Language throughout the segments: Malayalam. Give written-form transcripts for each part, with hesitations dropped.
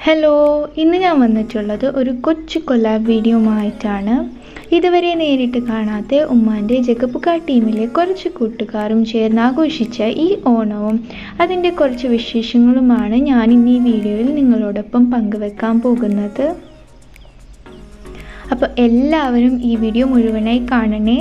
ഹലോ, ഇന്ന് ഞാൻ വന്നിട്ടുള്ളത് ഒരു കൊച്ചു കൊലാബ് വീഡിയോയുമായിട്ടാണ്. ഇതുവരെ നേരിട്ട് കാണാത്ത ഉമ്മാൻ്റെ ജഗപുക ടീമിലെ കുറച്ച് കൂട്ടുകാരും ചേർന്ന് ആഘോഷിച്ച ഈ ഓണവും അതിൻ്റെ കുറച്ച് വിശേഷങ്ങളുമാണ് ഞാൻ ഇന്ന് ഈ വീഡിയോയിൽ നിങ്ങളോടൊപ്പം പങ്കുവെക്കാൻ പോകുന്നത്. അപ്പോൾ എല്ലാവരും ഈ വീഡിയോ മുഴുവനായി കാണണേ.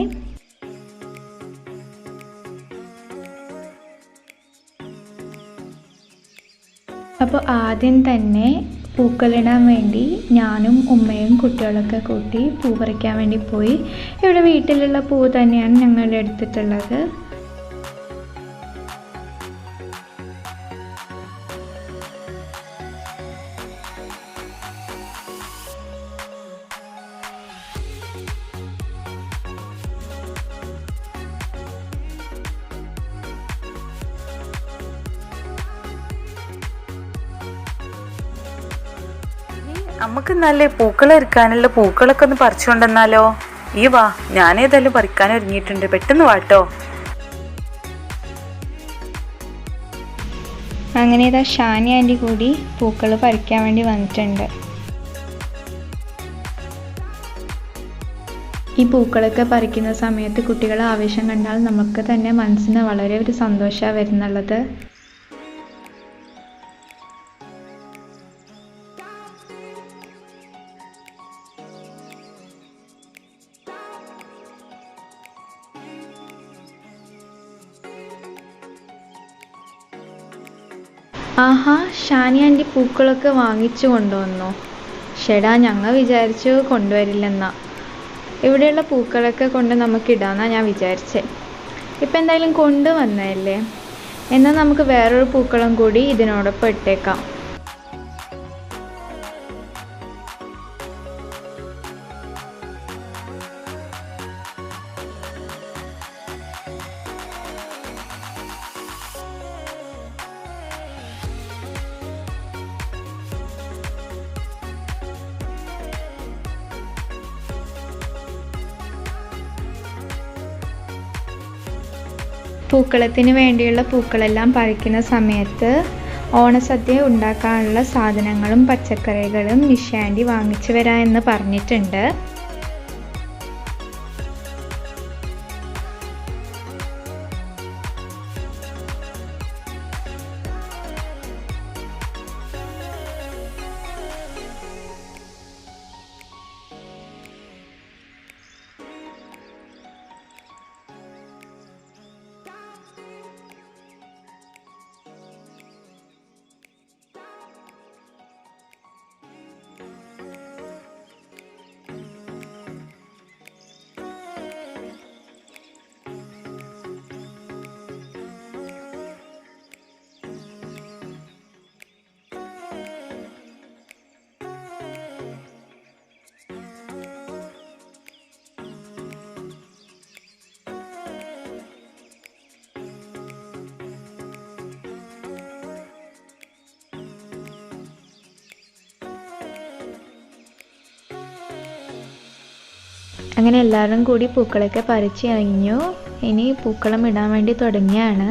അപ്പോൾ ആദ്യം തന്നെ പൂക്കളിടാൻ വേണ്ടി ഞാനും ഉമ്മയും കുട്ടികളൊക്കെ കൂട്ടി പൂ പറിക്കാൻ വേണ്ടി പോയി. ഇവിടെ വീട്ടിലുള്ള പൂ തന്നെയാണ് ഞങ്ങൾ എടുത്തിട്ടുള്ളത്. നമുക്ക് നല്ല പൂക്കൾ ഇരിക്കാനുള്ള പൂക്കളൊക്കെ ഒന്ന് പറിച്ചുകൊണ്ടെന്നാലോ? ഈ വാ, ഞാനേതായാലും പറിക്കാൻ ഒരുങ്ങിയിട്ടുണ്ട്, പെട്ടെന്ന് വാട്ടോ. അങ്ങനെ ഇതാ ഷാനി ആൻറ്റി കൂടി പൂക്കൾ പറിക്കാൻ വേണ്ടി വന്നിട്ടുണ്ട്. ഈ പൂക്കളൊക്കെ പറിക്കുന്ന സമയത്ത് കുട്ടികളെ ആവേശം കണ്ടാൽ നമുക്ക് തന്നെ മനസ്സിന് വളരെ ഒരു സന്തോഷമാണ് വരുന്നുള്ളത്. ആഹാ, ഷാനി ആൻറ്റി പൂക്കളൊക്കെ വാങ്ങിച്ചു കൊണ്ടുവന്നു. ഷെടാ, ഞങ്ങൾ വിചാരിച്ചു കൊണ്ടുവരില്ലെന്നാ. ഇവിടെയുള്ള പൂക്കളൊക്കെ കൊണ്ട് നമുക്കിടാമെന്നാണ് ഞാൻ വിചാരിച്ചേ. ഇപ്പം എന്തായാലും കൊണ്ടുവന്നതല്ലേ, എന്നാൽ നമുക്ക് വേറൊരു പൂക്കളം കൂടി ഇതിനോടൊപ്പം ഇട്ടേക്കാം. പൂക്കളത്തിന് വേണ്ടിയുള്ള പൂക്കളെല്ലാം പറിക്കുന്ന സമയത്ത് ഓണസദ്യ ഉണ്ടാക്കാനുള്ള സാധനങ്ങളും പച്ചക്കറികളും നിഷാൻറ്റി വാങ്ങിച്ചു വരാമെന്ന് പറഞ്ഞിട്ടുണ്ട്. അങ്ങനെ എല്ലാവരും കൂടി പൂക്കളൊക്കെ പറിച്ച് കഴിഞ്ഞു. ഇനി പൂക്കളം ഇടാൻ വേണ്ടി തുടങ്ങിയാണ്.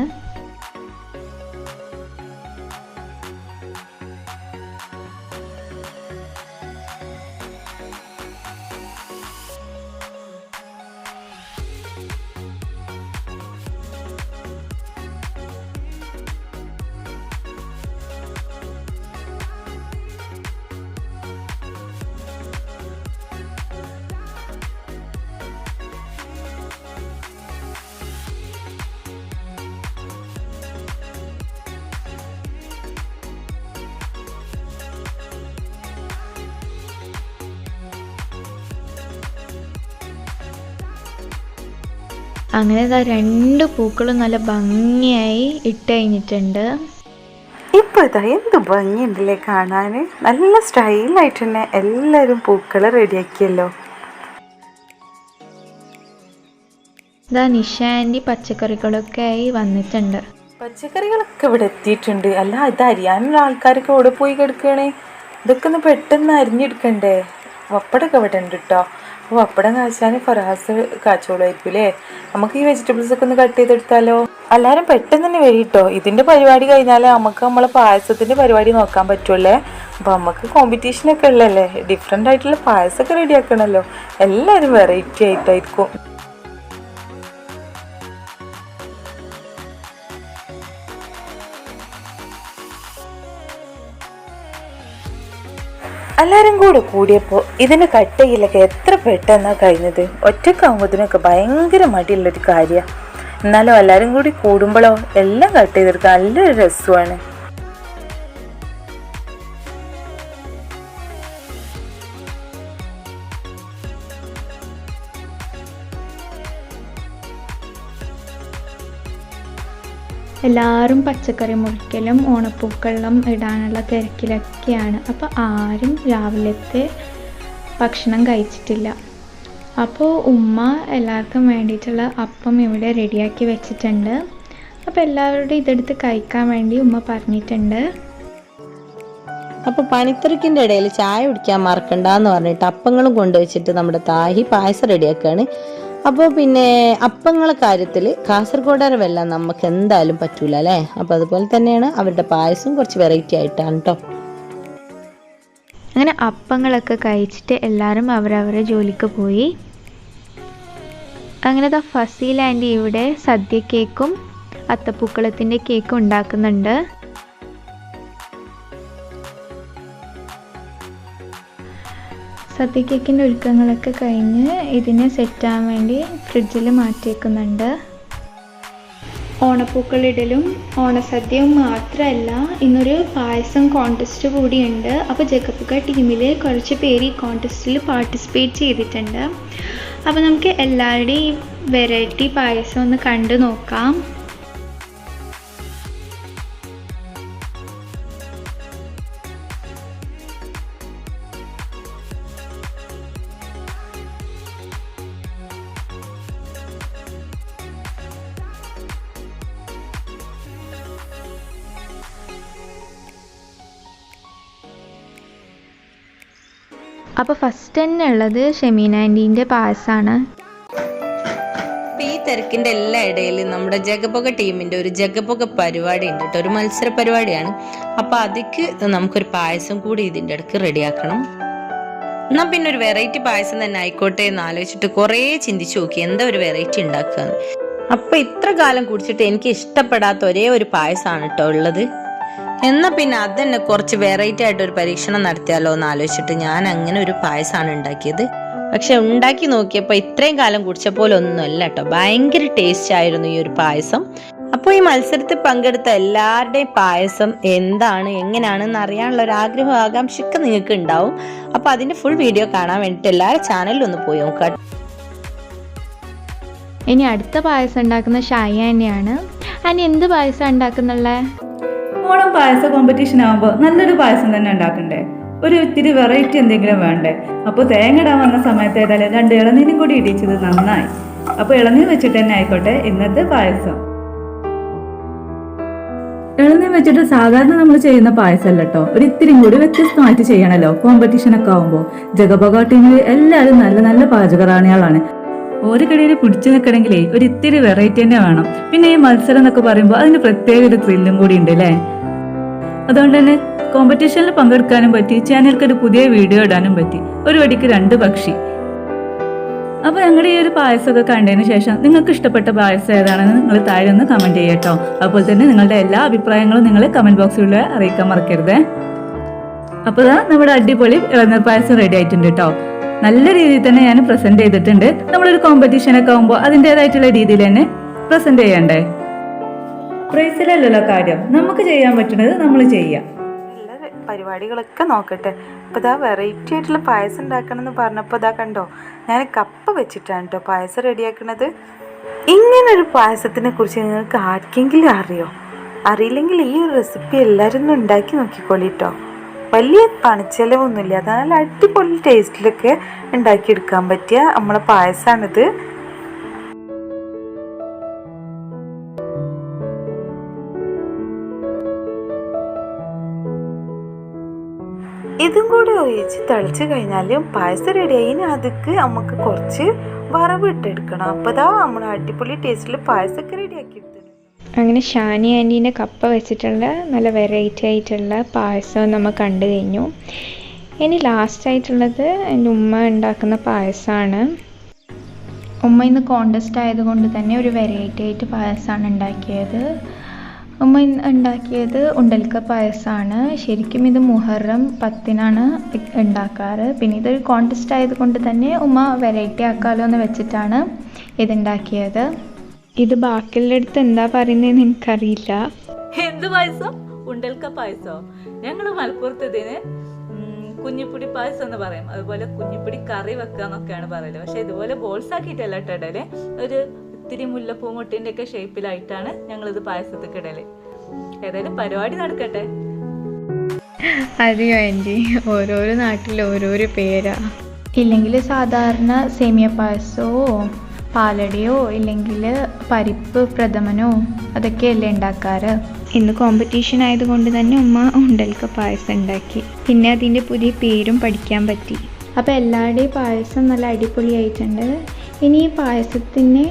അങ്ങനെ ഇതാ 2 പൂക്കളും നല്ല ഭംഗിയായി ഇട്ട് കഴിഞ്ഞിട്ടുണ്ട്. ഇപ്പൊ ഇതാ എന്ത് ഭംഗിയുണ്ടല്ലേ കാണാന്, നല്ല സ്റ്റൈലായിട്ട് തന്നെ എല്ലാവരും പൂക്കള് റെഡിയാക്കിയല്ലോ. ഇതാ നിഷാൻറ്റി പച്ചക്കറികളൊക്കെ ആയി വന്നിട്ടുണ്ട്. പച്ചക്കറികളൊക്കെ ഇവിടെ എത്തിയിട്ടുണ്ട്. അല്ല, ഇത് അരിയാനുള്ള ആൾക്കാരൊക്കെ ഇവിടെ പോയി കിടക്കണേ. ഇതൊക്കെ ഒന്ന് പെട്ടെന്ന് അരിഞ്ഞെടുക്കണ്ടേ. പപ്പടമൊക്കെ ഇവിടെ ഉണ്ട് കേട്ടോ. അപ്പോൾ പപ്പടം കാച്ചാൻ ഫറാസ് കാച്ചോളായിരിക്കും അല്ലേ. നമുക്ക് ഈ വെജിറ്റബിൾസ് ഒക്കെ ഒന്ന് കട്ട് ചെയ്തെടുത്താലോ? എല്ലാവരും പെട്ടെന്ന് തന്നെ വരും കേട്ടോ. ഇതിൻ്റെ പരിപാടി കഴിഞ്ഞാൽ നമുക്ക് നമ്മളെ പായസത്തിൻ്റെ പരിപാടി നോക്കാൻ പറ്റുമല്ലേ. അപ്പോൾ നമുക്ക് കോമ്പറ്റീഷനൊക്കെ ഉള്ളല്ലേ, ഡിഫറെൻ്റ് ആയിട്ടുള്ള പായസമൊക്കെ റെഡി ആക്കണമല്ലോ. എല്ലാവരും വെറൈറ്റി ആയിട്ടായിരിക്കും. എല്ലാവരും കൂടിയപ്പോൾ ഇതിന് കട്ട് ചെയ്യലൊക്കെ എത്ര പെട്ടെന്നാണ് കഴിഞ്ഞത്. ഒറ്റക്കാവുമ്പോഴതിനൊക്കെ ഭയങ്കര മടിയുള്ളൊരു കാര്യമാണ്. എന്നാലും എല്ലാവരും കൂടി കൂടുമ്പോഴോ എല്ലാം കട്ട് ചെയ്തെടുക്കുക നല്ലൊരു രസമാണ്. എല്ലാവരും പച്ചക്കറി മുറിക്കലും ഓണപ്പൂക്കളം ഇടാനുള്ള തിരക്കിലൊക്കെയാണ്. അപ്പോൾ ആരും രാവിലത്തെ ഭക്ഷണം കഴിച്ചിട്ടില്ല. അപ്പോൾ ഉമ്മ എല്ലാവർക്കും വേണ്ടിയിട്ടുള്ള അപ്പം ഇവിടെ റെഡിയാക്കി വെച്ചിട്ടുണ്ട്. അപ്പോൾ എല്ലാവരുടെയും ഇതെടുത്ത് കഴിക്കാൻ വേണ്ടി ഉമ്മ പറഞ്ഞിട്ടുണ്ട്. അപ്പോൾ പണിത്തിരക്കിൻ്റെ ഇടയിൽ ചായ കുടിക്കാൻ മറക്കണ്ടെന്ന് പറഞ്ഞിട്ട് അപ്പങ്ങളും കൊണ്ടുവച്ചിട്ട് നമ്മുടെ താഹി പായസം റെഡിയാക്കുകയാണ്. അപ്പോൾ പിന്നെ അപ്പങ്ങളെ കാര്യത്തിൽ കാസർഗോഡാരെ വെല്ലാം നമുക്ക് എന്തായാലും പറ്റൂല അല്ലേ. അപ്പോൾ അതുപോലെ തന്നെയാണ് അവരുടെ പായസം കുറച്ച് വെറൈറ്റി ആയിട്ടാണ് കേട്ടോ. അങ്ങനെ അപ്പങ്ങളൊക്കെ കഴിച്ചിട്ട് എല്ലാവരും അവരവരെ ജോലിക്ക് പോയി. അങ്ങനെ ഫസീൽ ആൻറ്റി ഇവിടെ സദ്യ കേക്കും അത്തപ്പൂക്കളത്തിൻ്റെ കേക്കും ഉണ്ടാക്കുന്നുണ്ട്. സദ്യ കേക്കിൻ്റെ ഒരുക്കങ്ങളൊക്കെ കഴിഞ്ഞ് ഇതിനെ സെറ്റാകാൻ വേണ്ടി ഫ്രിഡ്ജിൽ മാറ്റിയേക്കുന്നുണ്ട്. ഓണപ്പൂക്കളിടലും ഓണസദ്യയും മാത്രമല്ല, ഇന്നൊരു പായസം കോൺടെസ്റ്റ് കൂടിയുണ്ട്. അപ്പോൾ ജഗപ്പുക ടീമിൽ കുറച്ച് പേര് ഈ കോൺടെസ്റ്റിൽ പാർട്ടിസിപ്പേറ്റ് ചെയ്തിട്ടുണ്ട്. അപ്പോൾ നമുക്ക് എല്ലാവരുടെയും വെറൈറ്റി പായസം ഒന്ന് കണ്ടു നോക്കാം. അപ്പോൾ ഫസ്റ്റ് തന്നെ ഉള്ളത് ഷെമീന ആൻറ്റീൻ്റെ പായസമാണ്. ഈ തിരക്കിൻ്റെ എല്ലാ ഇടയിലും നമ്മുടെ ജഗപൊക ടീമിൻ്റെ ഒരു ജഗപൊക പരിപാടി ഉണ്ട് കേട്ടോ, ഒരു മത്സര പരിപാടിയാണ്. അപ്പോൾ അതിക്ക് നമുക്കൊരു പായസം കൂടി ഇതിൻ്റെ ഇടയ്ക്ക് റെഡിയാക്കണം. എന്നാൽ പിന്നെ ഒരു വെറൈറ്റി പായസം തന്നെ ആയിക്കോട്ടെ എന്ന് ആലോചിച്ചിട്ട് കുറേ ചിന്തിച്ചു നോക്കി എന്താ ഒരു വെറൈറ്റി ഉണ്ടാക്കുകയെന്ന്. അപ്പോൾ ഇത്ര കാലം കുടിച്ചിട്ട് എനിക്ക് ഇഷ്ടപ്പെടാത്ത ഒരേ ഒരു പായസമാണ് കേട്ടോ ഉള്ളത്. എന്നാൽ പിന്നെ അത് തന്നെ കുറച്ച് വെറൈറ്റി ആയിട്ട് ഒരു പരീക്ഷണം നടത്തിയാലോ എന്ന് ആലോചിച്ചിട്ട് ഞാൻ അങ്ങനെ ഒരു പായസമാണ് ഉണ്ടാക്കിയത്. പക്ഷെ ഉണ്ടാക്കി നോക്കിയപ്പോൾ ഇത്രയും കാലം കുടിച്ച പോലെ ഒന്നുമല്ല കേട്ടോ, ഭയങ്കര ടേസ്റ്റ് ആയിരുന്നു ഈ ഒരു പായസം. അപ്പോൾ ഈ മത്സരത്തിൽ പങ്കെടുത്ത എല്ലാവരുടെയും പായസം എന്താണ് എങ്ങനെയാണെന്ന് അറിയാനുള്ള ഒരു ആഗ്രഹം ആകാംക്ഷയൊക്കെ നിങ്ങൾക്ക് ഉണ്ടാവും. അപ്പോൾ അതിൻ്റെ ഫുൾ വീഡിയോ കാണാൻ വേണ്ടിയിട്ട് എല്ലാവരും ചാനലിൽ ഒന്ന് പോയി നോക്കാം. ഇനി അടുത്ത പായസം ഉണ്ടാക്കുന്ന ഷായ തന്നെയാണ്. അതിന് എന്ത് പായസം ഉണ്ടാക്കുന്നുള്ളേ? ഓണം പായസ കോമ്പറ്റീഷൻ ആകുമ്പോൾ നല്ലൊരു പായസം തന്നെ ഉണ്ടാക്കണ്ടേ, ഒരു ഇത്തിരി വെറൈറ്റി എന്തെങ്കിലും വേണ്ടേ. അപ്പോൾ തേങ്ങ ഇടാൻ വന്ന സമയത്ത് ഏതായാലും 2 ഇളനീരും കൂടി ഇടിച്ചത് നന്നായി. അപ്പോൾ ഇളനീർ വെച്ചിട്ട് തന്നെ ആയിക്കോട്ടെ ഇന്നത്തെ പായസം. ഇളനീർ വെച്ചിട്ട് സാധാരണ നമ്മൾ ചെയ്യുന്ന പായസമല്ല കേട്ടോ, ഒരു ഇത്തിരി കൂടി വ്യത്യസ്തമായിട്ട് ചെയ്യണമല്ലോ കോമ്പറ്റീഷനൊക്കെ ആകുമ്പോൾ. ജഗപൊക ടീമിൽ എല്ലാവരും നല്ല നല്ല പാചകറാണികളാണ്. ഒരു കടയിൽ പിടിച്ചു നിൽക്കണമെങ്കിലേ ഒരു ഇത്തിരി വെറൈറ്റി തന്നെ വേണം. പിന്നെ ഈ മത്സരം എന്നൊക്കെ പറയുമ്പോൾ അതിന് പ്രത്യേക ഒരു ത്രില്ലും കൂടി ഉണ്ട് അല്ലേ. അതുകൊണ്ട് തന്നെ കോമ്പറ്റീഷനിൽ പങ്കെടുക്കാനും പറ്റി, ചാനലിലേക്ക് ഒരു പുതിയ വീഡിയോ ഇടാനും പറ്റി. ഒരു വെടിക്ക് 2 പക്ഷി. അപ്പോൾ ഞങ്ങളുടെ ഈ ഒരു പായസമൊക്കെ കണ്ടതിന് ശേഷം നിങ്ങൾക്ക് ഇഷ്ടപ്പെട്ട പായസം ഏതാണെന്ന് നിങ്ങൾ താഴെ ഒന്ന് കമൻറ്റ് ചെയ്യട്ടോ. അതുപോലെ തന്നെ നിങ്ങളുടെ എല്ലാ അഭിപ്രായങ്ങളും നിങ്ങൾ കമൻറ്റ് ബോക്സിലൂടെ അറിയിക്കാൻ മറക്കരുത്. അപ്പോൾ നമ്മുടെ അടിപൊളി ഇളനീർ പായസം റെഡി ആയിട്ടുണ്ട് കേട്ടോ. നല്ല രീതിയിൽ തന്നെ ഞാൻ പ്രസന്റ് ചെയ്തിട്ടുണ്ട്. നമ്മളൊരു കോമ്പറ്റീഷനൊക്കെ ആകുമ്പോൾ അതിൻ്റെതായിട്ടുള്ള രീതിയിൽ തന്നെ പ്രസന്റ് ചെയ്യണ്ടേ. പ്രൈസിലല്ലല്ലോ കാര്യം, നമുക്ക് ചെയ്യാൻ പറ്റുന്നത് നമ്മൾ ചെയ്യാം. എല്ലാ പരിപാടികളൊക്കെ നോക്കട്ടെ. അപ്പോൾ ഇതാ വെറൈറ്റി ആയിട്ടുള്ള പായസം ഉണ്ടാക്കണം എന്ന് പറഞ്ഞപ്പോൾ ഇതാ കണ്ടോ, ഞാൻ കപ്പ വെച്ചിട്ടാണ് കേട്ടോ പായസം റെഡിയാക്കുന്നത്. ഇങ്ങനൊരു പായസത്തിനെ കുറിച്ച് നിങ്ങൾക്ക് ആർക്കെങ്കിലും അറിയില്ലെങ്കിൽ ഈ ഒരു റെസിപ്പി എല്ലാവരും ഒന്ന് ഉണ്ടാക്കി നോക്കിക്കോളിട്ടോ. വലിയ പണിച്ചെലവൊന്നുമില്ല, നല്ല അടിപൊളി ടേസ്റ്റിലൊക്കെ ഉണ്ടാക്കിയെടുക്കാൻ പറ്റിയ നമ്മളെ പായസമാണിത്. ഇതും കൂടി ഒഴിച്ച് തിളച്ച് കഴിഞ്ഞാൽ പായസം റെഡിയായി. ഇനി അതിക്ക് നമുക്ക് കുറച്ച് വറവ് ഇട്ടെടുക്കണം. അപ്പോൾ ഇതാ നമ്മൾ അടിപൊളി ടേസ്റ്റിൽ പായസമൊക്കെ റെഡിയാക്കി എടുത്തിട്ടുണ്ട്. അങ്ങനെ ഷാനി ആൻറ്റീൻ്റെ കപ്പ വെച്ചിട്ടുള്ള നല്ല വെറൈറ്റി ആയിട്ടുള്ള പായസം നമ്മൾ കണ്ടു കഴിഞ്ഞു. ഇനി ലാസ്റ്റായിട്ടുള്ളത് എൻ്റെ ഉമ്മ ഉണ്ടാക്കുന്ന പായസമാണ്. ഉമ്മ ഇന്ന് കോണ്ടസ്റ്റ് ആയതുകൊണ്ട് തന്നെ ഒരു വെറൈറ്റി ആയിട്ട് പായസമാണ് ഉണ്ടാക്കിയത്. ഉമ്മ ഉണ്ടാക്കിയത് ഉണ്ടൽക്ക പായസമാണ്. ശരിക്കും ഇത് മുഹറം 10-നാണ് ഉണ്ടാക്കാറ്. പിന്നെ ഇതൊരു കോണ്ടസ്റ്റ് ആയതുകൊണ്ട് തന്നെ ഉമ്മ വെറൈറ്റി ആക്കാമല്ലോ എന്ന് വെച്ചിട്ടാണ് ഇതുണ്ടാക്കിയത്. ഇത് ബാക്കിയുള്ള അടുത്ത് എന്താ പറയുന്നതെന്ന് എനിക്കറിയില്ല. എന്ത് പായസം? ഉണ്ടൽക്ക പായസോ? ഞങ്ങൾ മലപ്പുറത്ത് ഇതിന് കുഞ്ഞിപ്പൊടി പായസം എന്ന് പറയും. അതുപോലെ കുഞ്ഞിപ്പൊടി കറി വെക്കുക എന്നൊക്കെയാണ് പറയല്. പക്ഷെ ഇതുപോലെ ബോൾസ് ആക്കിയിട്ടല്ല ഇടല്. ഒരു ഇത്തിരി മുല്ലപ്പൂ മുട്ടിൻ്റെ ഒക്കെ ഷേപ്പിലായിട്ടാണ് ഞങ്ങളിത് പായസത്തേക്ക് ഇടല്. ഏതായാലും പരിപാടി നടക്കട്ടെ. അറിയോ ആൻറ്റി, ഓരോരോ നാട്ടിൽ ഓരോരോ പേരാ. ഇല്ലെങ്കിൽ സാധാരണ സേമിയ പായസമോ പാലടയോ ഇല്ലെങ്കിൽ പരിപ്പ് പ്രഥമനോ അതൊക്കെയല്ലേ ഉണ്ടാക്കാറ്. ഇന്ന് കോമ്പറ്റീഷൻ ആയതുകൊണ്ട് തന്നെ ഉമ്മ ഉണ്ടൽക്ക പായസം ഉണ്ടാക്കി. പിന്നെ അതിൻ്റെ പുതിയ പേരും പഠിക്കാൻ പറ്റി. അപ്പോൾ എല്ലാവരുടെയും പായസം നല്ല അടിപൊളിയായിട്ടുണ്ട്. ഇനി ഈ പായസത്തിനെ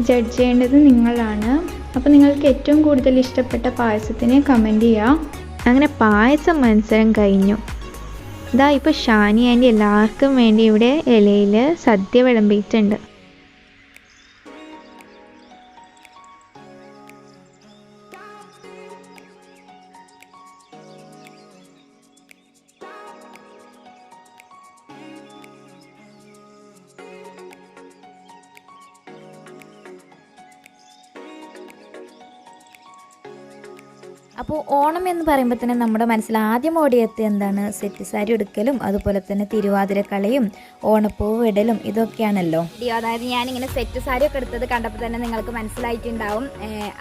ജഡ്ജ് ചെയ്യേണ്ടത് നിങ്ങളാണ്. അപ്പോൾ നിങ്ങൾക്ക് ഏറ്റവും കൂടുതൽ ഇഷ്ടപ്പെട്ട പായസത്തിനെ കമൻറ്റ് ചെയ്യാം. അങ്ങനെ പായസം മത്സരം കഴിഞ്ഞു. ഇതാ ഇപ്പോൾ ഷാനി ആൻറ്റി എല്ലാവർക്കും വേണ്ടി ഇവിടെ ഇലയിൽ സദ്യ വിളമ്പിയിട്ടുണ്ട്. അപ്പോൾ ഓണം എന്ന് പറയുമ്പോൾ തന്നെ നമ്മുടെ മനസ്സിൽ ആദ്യം ഓടിയെത്തിയ എന്താണ്? സെറ്റ് സാരി എടുക്കലും അതുപോലെ തന്നെ തിരുവാതിരക്കളിയും ഓണപ്പൂവ് ഇടലും ഇതൊക്കെയാണല്ലോ. അതായത് ഞാനിങ്ങനെ സെറ്റ് സാരി ഒക്കെ എടുത്തത് കണ്ടപ്പോൾ തന്നെ നിങ്ങൾക്ക് മനസ്സിലായിട്ടുണ്ടാവും.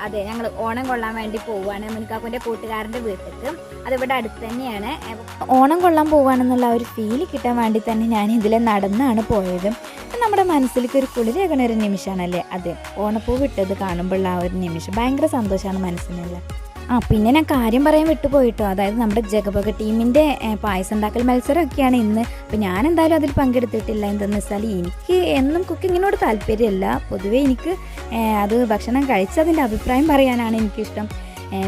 അതെ, ഞങ്ങൾ ഓണം കൊള്ളാൻ വേണ്ടി പോവുകയാണ് മുൻകാക്കുൻ്റെ കൂട്ടുകാരൻ്റെ വീട്ടിലേക്ക്. അതിവിടെ അടുത്ത് തന്നെയാണ്. ഓണം കൊള്ളാൻ പോവുകയാണെന്നുള്ള ഒരു ഫീല് കിട്ടാൻ വേണ്ടി തന്നെ ഞാൻ ഇതിലെ നടന്നാണ് പോയത്. നമ്മുടെ മനസ്സിലേക്ക് ഒരു കുളിരേകണ ഒരു നിമിഷമാണല്ലേ അത്. ഓണപ്പൂവ് ഇട്ടത് കാണുമ്പോഴുള്ള ആ ഒരു നിമിഷം ഭയങ്കര സന്തോഷമാണ് മനസ്സിനുള്ള. പിന്നെ ഞാൻ കാര്യം പറയാൻ വിട്ടുപോയിട്ടോ. അതായത് നമ്മുടെ ജഗപൊക ടീമിൻ്റെ പായസം ഉണ്ടാക്കൽ മത്സരമൊക്കെയാണ് ഇന്ന്. അപ്പോൾ ഞാൻ എന്തായാലും അതിൽ പങ്കെടുത്തിട്ടില്ല. എന്തെന്ന് വെച്ചാൽ എനിക്ക് എന്നും കുക്കിങ്ങിനോട് താല്പര്യമല്ല. പൊതുവേ എനിക്ക് അത് ഭക്ഷണം കഴിച്ചതിൻ്റെ അഭിപ്രായം പറയാനാണ് എനിക്കിഷ്ടം.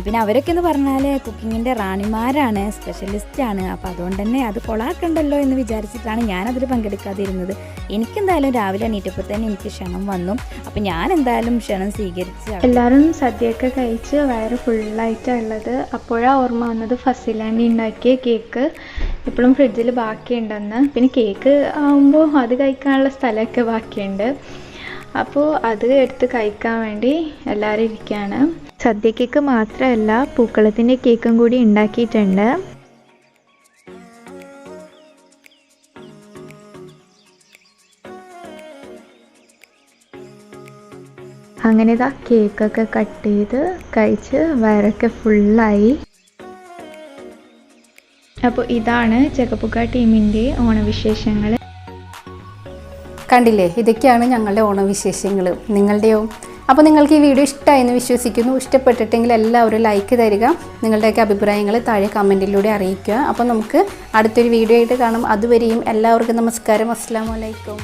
പിന്നെ അവരൊക്കെ എന്ന് പറഞ്ഞാൽ കുക്കിങ്ങിൻ്റെ റാണിമാരാണ്, സ്പെഷ്യലിസ്റ്റാണ്. അപ്പോൾ അതുകൊണ്ട് തന്നെ അത് കൊളാക്കണ്ടല്ലോ എന്ന് വിചാരിച്ചിട്ടാണ് ഞാനതിൽ പങ്കെടുക്കാതിരുന്നത്. എനിക്കെന്തായാലും രാവിലെ എണീറ്റപ്പോൾ തന്നെ എനിക്ക് ക്ഷണം വന്നു. അപ്പോൾ ഞാൻ എന്തായാലും ക്ഷണം സ്വീകരിച്ച്. എല്ലാവരും സദ്യയൊക്കെ കഴിച്ച് വയറ് ഫുള്ളായിട്ടാണ് ഉള്ളത്. അപ്പോഴാണ് ഓർമ്മ വന്നത് ഫസിലാൻറ്റി ഉണ്ടാക്കിയ കേക്ക് ഇപ്പോഴും ഫ്രിഡ്ജിൽ ബാക്കിയുണ്ടെന്ന്. പിന്നെ കേക്ക് ആകുമ്പോൾ അത് കഴിക്കാനുള്ള സ്ഥലമൊക്കെ ബാക്കിയുണ്ട്. അപ്പോൾ അത് എടുത്ത് കഴിക്കാൻ വേണ്ടി എല്ലാവരും ഇരിക്കുകയാണ്. സദ്യ കേക്ക് മാത്രമല്ല, പൂക്കളത്തിൻ്റെ കേക്കും കൂടി ഉണ്ടാക്കിയിട്ടുണ്ട്. അങ്ങനെ ഇതാ കേക്കൊക്കെ കട്ട് ചെയ്ത് കഴിച്ച് വയറൊക്കെ ഫുള്ളായി. അപ്പോൾ ഇതാണ് ജഗപൊക ടീമിൻ്റെ ഓണവിശേഷങ്ങൾ. കണ്ടില്ലേ, ഇതൊക്കെയാണ് ഞങ്ങളുടെ ഓണവിശേഷങ്ങൾ. നിങ്ങളുടെയോ? അപ്പോൾ നിങ്ങൾക്ക് ഈ വീഡിയോ ഇഷ്ടമായെന്ന് വിശ്വസിക്കുന്നു. ഇഷ്ടപ്പെട്ടിട്ടെങ്കിൽ എല്ലാവരും ലൈക്ക് തരിക. നിങ്ങളുടെയൊക്കെ അഭിപ്രായങ്ങൾ താഴെ കമൻറ്റിലൂടെ അറിയിക്കുക. അപ്പോൾ നമുക്ക് അടുത്തൊരു വീഡിയോ ആയിട്ട് കാണാം. അതുവരെയും എല്ലാവർക്കും നമസ്കാരം. അസ്സലാമു അലൈക്കും.